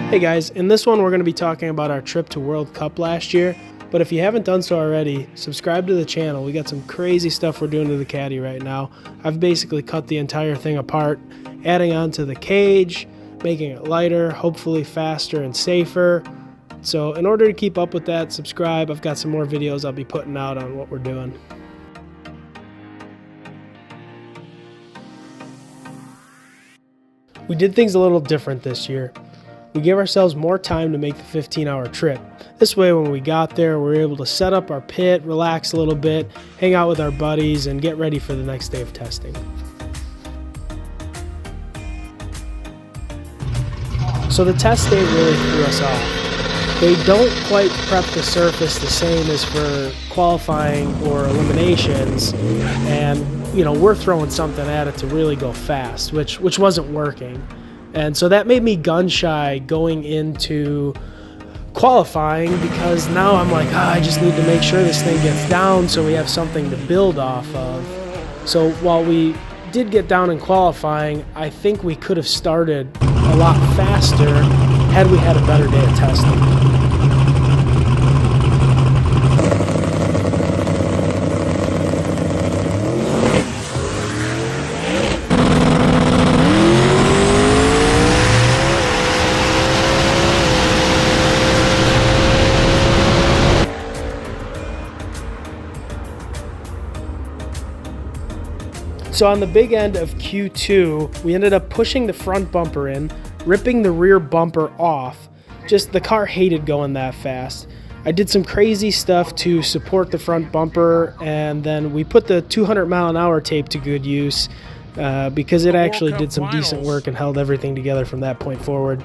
Hey guys, in this one we're going to be talking about our trip to World Cup last year, but if you haven't done so already, subscribe to the channel. We got some crazy stuff we're doing to the Caddy right now. I've basically cut the entire thing apart, adding on to the cage, making it lighter, hopefully faster and safer. So in order to keep up with that, subscribe. I've got some more videos I'll be putting out on what we're doing. We did things a little different this year. We gave ourselves more time to make the 15-hour trip. This way, when we got there, we were able to set up our pit, relax a little bit, hang out with our buddies, and get ready for the next day of testing. So the test day really threw us off. They don't quite prep the surface the same as for qualifying or eliminations, and we're throwing something at it to really go fast, which wasn't working. And so that made me gun shy going into qualifying, because now I'm like, I just need to make sure this thing gets down so we have something to build off of. So while we did get down in qualifying, I think we could have started a lot faster had we had a better day of testing. So on the big end of Q2, we ended up pushing the front bumper in, ripping the rear bumper off. Just the car hated going that fast. I did some crazy stuff to support the front bumper, and then we put the 200-mile-an-hour tape to good use because it actually did some decent work and held everything together from that point forward.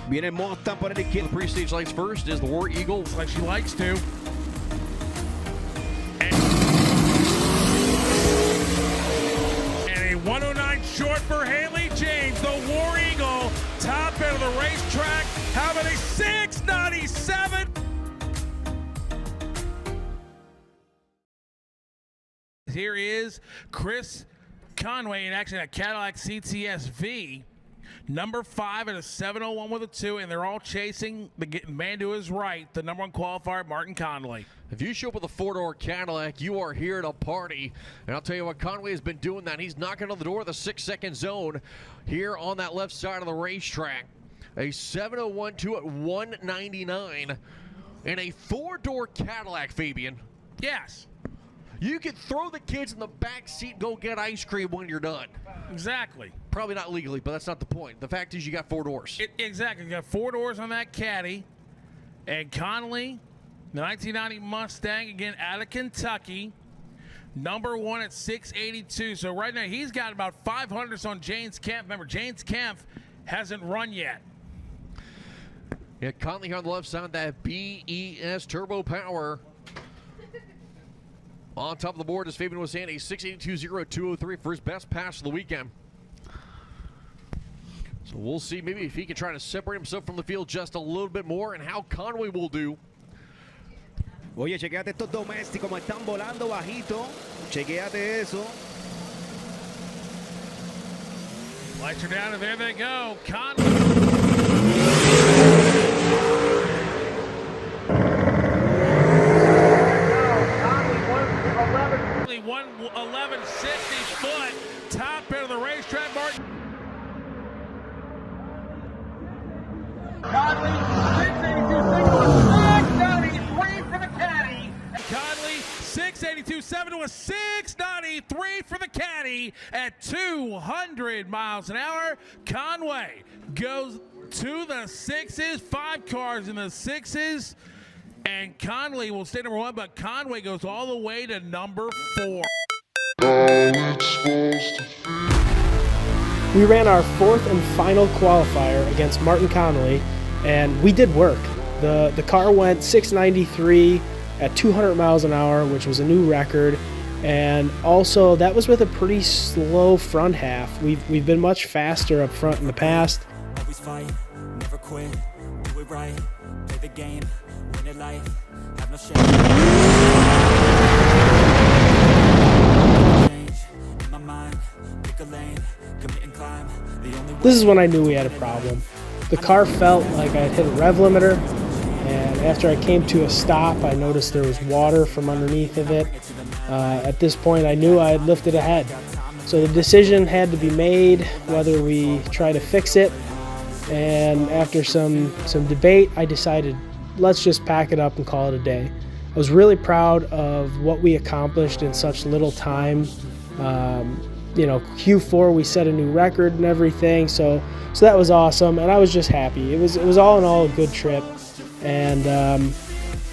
Viene Monta por el izquierdo. The pre-stage lights first is the War Eagle, like she likes to. And a 109 short for Haley James, the War Eagle, top end of the racetrack, having a 697. Here is Chris Conway in action at Cadillac CTS V. Number 5 at a 7:01 with a 2, and they're all chasing the man to his right, the number 1 qualifier, Martin Conley. If you show up with a 4-door Cadillac, you are here at a party. And I'll tell you what, Conway has been doing that. He's knocking on the door of the 6-second zone here on that left side of the racetrack. A 7:01.2 at 199 and a 4-door Cadillac, Fabian. Yes. You can throw the kids in the back seat and go get ice cream when you're done. Exactly. Probably not legally, but that's not the point. The fact is you got 4 doors. Exactly. You got 4 doors on that Caddy. And Conley, the 1990 Mustang, again, out of Kentucky. Number 1 at 682. So right now he's got about 500s on James Kemp. Remember, James Kemp hasn't run yet. Yeah, Conley here on the left side, that BES turbo power. On top of the board, as Fabian was saying, a 682.0203 for his best pass of the weekend. So we'll see maybe if he can try to separate himself from the field just a little bit more and how Conway will do. Oye, chequéate estos domésticos como están volando bajito. Chequéate eso. Lights are down, and there they go. Conley. 1160 foot, top end of the racetrack, Martin. Conley, 682.693 for the Caddy. Conley, 682.7 to a 693 for the Caddy at 200 miles an hour. Conway goes to the 6s, 5 cars in the 6s. And Conley will stay number 1, but Conway goes all the way to number 4. We ran our 4th and final qualifier against Martin Conley, and we did work. The car went 693 at 200 miles an hour, which was a new record, and also that was with a pretty slow front half. We've been much faster up front in the past. Always fight, never quit, do it right, play the game, win it life, have no shame. Change in my mind, pick a lane, commit and climb. The only This is when I knew we had a problem. The car felt like I had hit a rev limiter, and after I came to a stop, I noticed there was water from underneath of it. At this point, I knew I had lifted ahead. So the decision had to be made whether we try to fix it, and after some debate, I decided let's just pack it up and call it a day. I was really proud of what we accomplished in such little time. You know, Q4 we set a new record and everything, so that was awesome, and I was just happy. It was all in all a good trip, and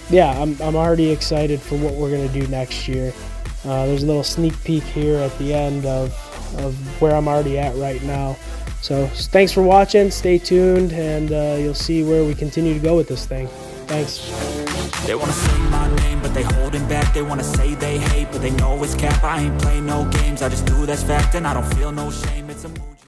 yeah, I'm already excited for what we're gonna do next year. There's a little sneak peek here at the end of where I'm already at right now. So thanks for watching, stay tuned, and you'll see where we continue to go with this thing. Thanks. They wanna say my name, but they holding back. They wanna say they hate, but they know it's cap. I ain't play no games, I just do that's fact, and I don't feel no shame. It's a mood.